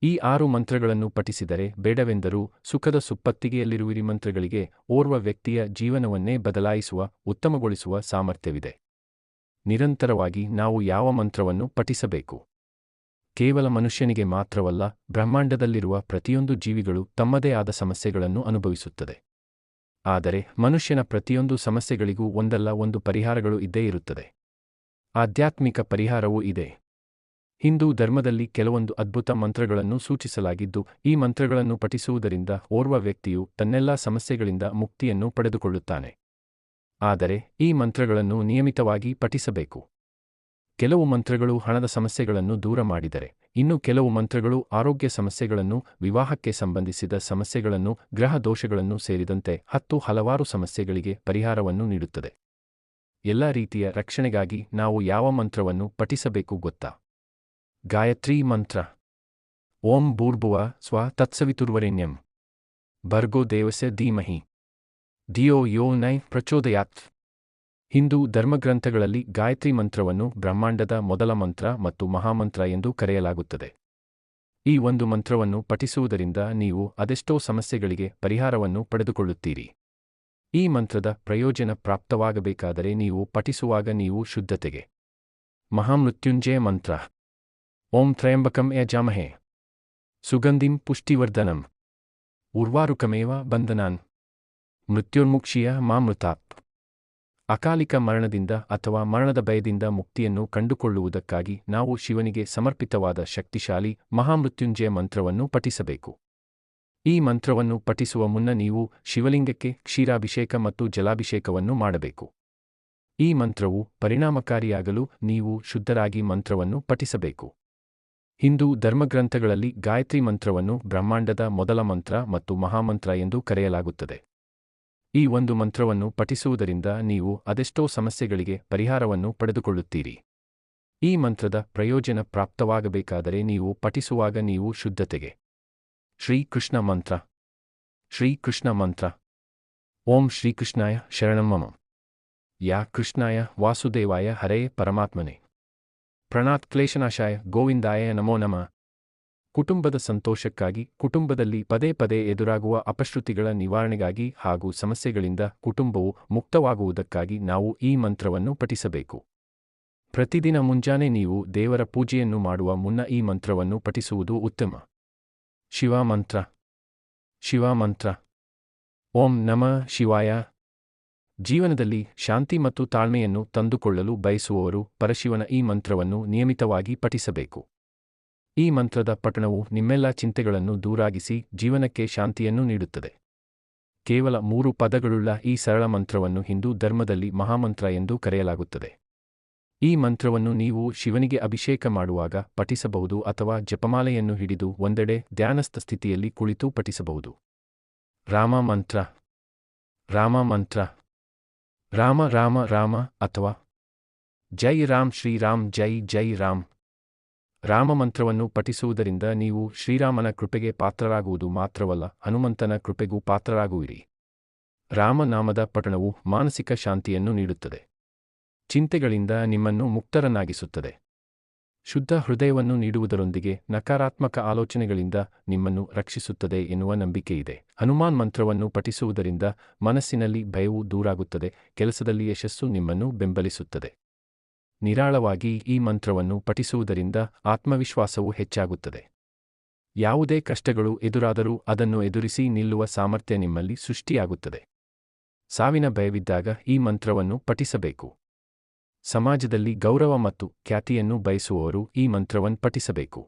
ಈ 6 ಮಂತ್ರಗಳನ್ನು ಪಠಿಸಿದರೆ ಬೇಡವೆಂದರೂ ಸುಖದ ಸುಪ್ಪತ್ತಿಗೆಯಲ್ಲಿರುವಿರಿ. ಮಂತ್ರಗಳಿಗೆ ಓರ್ವ ವ್ಯಕ್ತಿಯ ಜೀವನವನ್ನೇ ಬದಲಾಯಿಸುವ, ಉತ್ತಮಗೊಳಿಸುವ ಸಾಮರ್ಥ್ಯವಿದೆ. ನಿರಂತರವಾಗಿ ನಾವು ಯಾವ ಮಂತ್ರವನ್ನು ಪಠಿಸಬೇಕು? ಕೇವಲ ಮನುಷ್ಯನಿಗೆ ಮಾತ್ರವಲ್ಲ, ಬ್ರಹ್ಮಾಂಡದಲ್ಲಿರುವ ಪ್ರತಿಯೊಂದು ಜೀವಿಗಳು ತಮ್ಮದೇ ಆದ ಸಮಸ್ಯೆಗಳನ್ನು ಅನುಭವಿಸುತ್ತದೆ. ಆದರೆ ಮನುಷ್ಯನ ಪ್ರತಿಯೊಂದು ಸಮಸ್ಯೆಗಳಿಗೂ ಒಂದಲ್ಲ ಒಂದು ಪರಿಹಾರಗಳು ಇದ್ದೇ ಇರುತ್ತದೆ. ಆಧ್ಯಾತ್ಮಿಕ ಪರಿಹಾರವೂ ಇದೆ. ಹಿಂದೂ ಧರ್ಮದಲ್ಲಿ ಕೆಲವೊಂದು ಅದ್ಭುತ ಮಂತ್ರಗಳನ್ನು ಸೂಚಿಸಲಾಗಿದ್ದು, ಈ ಮಂತ್ರಗಳನ್ನು ಪಠಿಸುವುದರಿಂದ ಓರ್ವ ವ್ಯಕ್ತಿಯು ತನ್ನೆಲ್ಲಾ ಸಮಸ್ಯೆಗಳಿಂದ ಮುಕ್ತಿಯನ್ನು ಪಡೆದುಕೊಳ್ಳುತ್ತಾನೆ. ಆದರೆ ಈ ಮಂತ್ರಗಳನ್ನು ನಿಯಮಿತವಾಗಿ ಪಠಿಸಬೇಕು. ಕೆಲವು ಮಂತ್ರಗಳು ಹಣದ ಸಮಸ್ಯೆಗಳನ್ನು ದೂರ ಮಾಡಿದರೆ, ಇನ್ನು ಕೆಲವು ಮಂತ್ರಗಳು ಆರೋಗ್ಯ ಸಮಸ್ಯೆಗಳನ್ನು, ವಿವಾಹಕ್ಕೆ ಸಂಬಂಧಿಸಿದ ಸಮಸ್ಯೆಗಳನ್ನು, ಗ್ರಹ ದೋಷಗಳನ್ನು ಸೇರಿದಂತೆ ಹಲವಾರು ಸಮಸ್ಯೆಗಳಿಗೆ ಪರಿಹಾರವನ್ನು ನೀಡುತ್ತದೆ. ಎಲ್ಲ ರೀತಿಯ ರಕ್ಷಣೆಗಾಗಿ ನಾವು ಯಾವ ಮಂತ್ರವನ್ನು ಪಠಿಸಬೇಕು ಗೊತ್ತಾ? ಗಾಯತ್ರಿ ಮಂತ್ರ. ಓಂ ಭೂರ್ಭುವಃ ಸ್ವಃ ತತ್ಸವಿತುರ್ವರೆಣ್ಯಂ ಭರ್ಗೋ ದೇವಸ್ಯ ಧೀಮಹಿ ಧಿಯೋ ಯೋ ನಃ ಪ್ರಚೋದಯಾತ್. ಹಿಂದೂ ಧರ್ಮಗ್ರಂಥಗಳಲ್ಲಿ ಗಾಯತ್ರಿ ಮಂತ್ರವನ್ನು ಬ್ರಹ್ಮಾಂಡದ ಮೊದಲ ಮಂತ್ರ ಮತ್ತು ಮಹಾಮಂತ್ರ ಎಂದು ಕರೆಯಲಾಗುತ್ತದೆ. ಈ ಒಂದು ಮಂತ್ರವನ್ನು ಪಠಿಸುವುದರಿಂದ ನೀವು ಅದೆಷ್ಟೋ ಸಮಸ್ಯೆಗಳಿಗೆ ಪರಿಹಾರವನ್ನು ಪಡೆದುಕೊಳ್ಳುತ್ತೀರಿ. ಈ ಮಂತ್ರದ ಪ್ರಯೋಜನ ಪ್ರಾಪ್ತವಾಗಬೇಕಾದರೆ ನೀವು ಪಠಿಸುವಾಗ ನೀವು ಶುದ್ಧತೆಗೆ. ಮಹಾಮೃತ್ಯುಂಜಯ ಮಂತ್ರ. ಓಂ ತ್ರಯಂಬಕಂ ಯಜಾಮಹೇ ಸುಗಂಧಿಂ ಪುಷ್ಟಿವರ್ಧನಂ ಉರ್ವಾರುಕಮೇವ ಬಂಧನಾನ್ ಮೃತ್ಯುರ್ಮುಕ್ಷೀಯ ಮಾಮೃತಾತ್. ಅಕಾಲಿಕ ಮರಣದಿಂದ ಅಥವಾ ಮರಣದ ಭಯದಿಂದ ಮುಕ್ತಿಯನ್ನು ಕಂಡುಕೊಳ್ಳುವುದಕ್ಕಾಗಿ ನಾವು ಶಿವನಿಗೆ ಸಮರ್ಪಿತವಾದ ಶಕ್ತಿಶಾಲಿ ಮಹಾಮೃತ್ಯುಂಜಯ ಮಂತ್ರವನ್ನು ಪಠಿಸಬೇಕು. ಈ ಮಂತ್ರವನ್ನು ಪಠಿಸುವ ಮುನ್ನ ನೀವು ಶಿವಲಿಂಗಕ್ಕೆ ಕ್ಷೀರಾಭಿಷೇಕ ಮತ್ತು ಜಲಾಭಿಷೇಕವನ್ನು ಮಾಡಬೇಕು. ಈ ಮಂತ್ರವು ಪರಿಣಾಮಕಾರಿಯಾಗಲು ನೀವು ಶುದ್ಧರಾಗಿ ಮಂತ್ರವನ್ನು ಪಠಿಸಬೇಕು. ಹಿಂದೂ ಧರ್ಮಗ್ರಂಥಗಳಲ್ಲಿ ಗಾಯತ್ರಿ ಮಂತ್ರವನ್ನು ಬ್ರಹ್ಮಾಂಡದ ಮೊದಲ ಮಂತ್ರ ಮತ್ತು ಮಹಾಮಂತ್ರ ಎಂದು ಕರೆಯಲಾಗುತ್ತದೆ. ಈ ಒಂದು ಮಂತ್ರವನ್ನು ಪಠಿಸುವುದರಿಂದ ನೀವು ಅದೆಷ್ಟೋ ಸಮಸ್ಯೆಗಳಿಗೆ ಪರಿಹಾರವನ್ನು ಪಡೆದುಕೊಳ್ಳುತ್ತೀರಿ. ಈ ಮಂತ್ರದ ಪ್ರಯೋಜನ ಪ್ರಾಪ್ತವಾಗಬೇಕಾದರೆ ನೀವು ಪಠಿಸುವಾಗ ನೀವು ಶುದ್ಧತೆಗೆ. ಶ್ರೀಕೃಷ್ಣ ಮಂತ್ರ. ಶ್ರೀಕೃಷ್ಣ ಮಂತ್ರ. ಓಂ ಶ್ರೀಕೃಷ್ಣಾಯ ಶರಣಂ ಮಮ. ಯಾ ಕೃಷ್ಣಾಯ ವಾಸುದೇವಾಯ ಹರೇ ಪರಮಾತ್ಮನೆ ಪ್ರಣಾತ್ ಕ್ಲೇಶನಾಶಾಯ ಗೋವಿಂದಾಯ ನಮೋ ನಮಃ. ಕುಟುಂಬದ ಸಂತೋಷಕ್ಕಾಗಿ, ಕುಟುಂಬದಲ್ಲಿ ಪದೇ ಪದೇ ಎದುರಾಗುವ ಅಪಶ್ರುತಿಗಳ ನಿವಾರಣೆಗಾಗಿ ಹಾಗೂ ಸಮಸ್ಯೆಗಳಿಂದ ಕುಟುಂಬವು ಮುಕ್ತವಾಗುವುದಕ್ಕಾಗಿ ನಾವು ಈ ಮಂತ್ರವನ್ನು ಪಠಿಸಬೇಕು. ಪ್ರತಿದಿನ ಮುಂಜಾನೆ ನೀವು ದೇವರ ಪೂಜೆಯನ್ನು ಮಾಡುವ ಮುನ್ನ ಈ ಮಂತ್ರವನ್ನು ಪಠಿಸುವುದು ಉತ್ತಮ. ಶಿವ ಮಂತ್ರ. ಶಿವ ಮಂತ್ರ. ಓಂ ನಮಃ ಶಿವಾಯ. ಜೀವನದಲ್ಲಿ ಶಾಂತಿ ಮತ್ತು ತಾಳ್ಮೆಯನ್ನು ತಂದುಕೊಳ್ಳಲು ಬಯಸುವವರು ಪರಶಿವನ ಈ ಮಂತ್ರವನ್ನು ನಿಯಮಿತವಾಗಿ ಪಠಿಸಬೇಕು. ಈ ಮಂತ್ರದ ಪಠಣವು ನಿಮ್ಮೆಲ್ಲ ಚಿಂತೆಗಳನ್ನು ದೂರಾಗಿಸಿ ಜೀವನಕ್ಕೆ ಶಾಂತಿಯನ್ನು ನೀಡುತ್ತದೆ. ಕೇವಲ 3 ಪದಗಳುಳ್ಳ ಈ ಸರಳ ಮಂತ್ರವನ್ನು ಹಿಂದೂ ಧರ್ಮದಲ್ಲಿ ಮಹಾಮಂತ್ರ ಎಂದು ಕರೆಯಲಾಗುತ್ತದೆ. ಈ ಮಂತ್ರವನ್ನು ನೀವು ಶಿವನಿಗೆ ಅಭಿಷೇಕ ಮಾಡುವಾಗ ಪಠಿಸಬಹುದು ಅಥವಾ ಜಪಮಾಲೆಯನ್ನು ಹಿಡಿದು ಒಂದೆಡೆ ಧ್ಯಾನಸ್ಥ ಸ್ಥಿತಿಯಲ್ಲಿ ಕುಳಿತು ಪಠಿಸಬಹುದು. ರಾಮ ಮಂತ್ರ. ರಾಮ ಮಂತ್ರ. ರಾಮ ರಾಮ ರಾಮ ಅಥವಾ ಜೈ ರಾಮ್ ಶ್ರೀರಾಮ್ ಜೈ ಜೈ ರಾಮ್. ರಾಮ ಮಂತ್ರವನ್ನು ಪಠಿಸುವುದರಿಂದ ನೀವು ಶ್ರೀರಾಮನ ಕೃಪೆಗೆ ಪಾತ್ರರಾಗುವುದು ಮಾತ್ರವಲ್ಲ, ಹನುಮಂತನ ಕೃಪೆಗೂ ಪಾತ್ರರಾಗುವಿರಿ. ರಾಮನಾಮದ ಪಠಣವು ಮಾನಸಿಕ ಶಾಂತಿಯನ್ನು ನೀಡುತ್ತದೆ. ಚಿಂತೆಗಳಿಂದ ನಿಮ್ಮನ್ನು ಮುಕ್ತರನ್ನಾಗಿಸುತ್ತದೆ. ಶುದ್ಧ ಹೃದಯವನ್ನು ನೀಡುವುದರೊಂದಿಗೆ ನಕಾರಾತ್ಮಕ ಆಲೋಚನೆಗಳಿಂದ ನಿಮ್ಮನ್ನು ರಕ್ಷಿಸುತ್ತದೆ ಎನ್ನುವ ನಂಬಿಕೆಯಿದೆ. ಹನುಮಾನ್ ಮಂತ್ರವನ್ನು ಪಠಿಸುವುದರಿಂದ ಮನಸ್ಸಿನಲ್ಲಿ ಭಯವು ದೂರಾಗುತ್ತದೆ, ಕೆಲಸದಲ್ಲಿ ಯಶಸ್ಸು ನಿಮ್ಮನ್ನು ಬೆಂಬಲಿಸುತ್ತದೆ. ನಿರಾಳವಾಗಿ ಈ ಮಂತ್ರವನ್ನು ಪಠಿಸುವುದರಿಂದ ಆತ್ಮವಿಶ್ವಾಸವು ಹೆಚ್ಚಾಗುತ್ತದೆ. ಯಾವುದೇ ಕಷ್ಟಗಳು ಎದುರಾದರೂ ಅದನ್ನು ಎದುರಿಸಿ ನಿಲ್ಲುವ ಸಾಮರ್ಥ್ಯ ನಿಮ್ಮಲ್ಲಿ ಸೃಷ್ಟಿಯಾಗುತ್ತದೆ. ಸಾವಿನ ಭಯವಿದ್ದಾಗ ಈ ಮಂತ್ರವನ್ನು ಪಠಿಸಬೇಕು. ಸಮಾಜದಲ್ಲಿ ಗೌರವ ಮತ್ತು ಖ್ಯಾತಿಯನ್ನು ಬಯಸುವವರು ಈ ಮಂತ್ರವನ್ನು ಪಠಿಸಬೇಕು.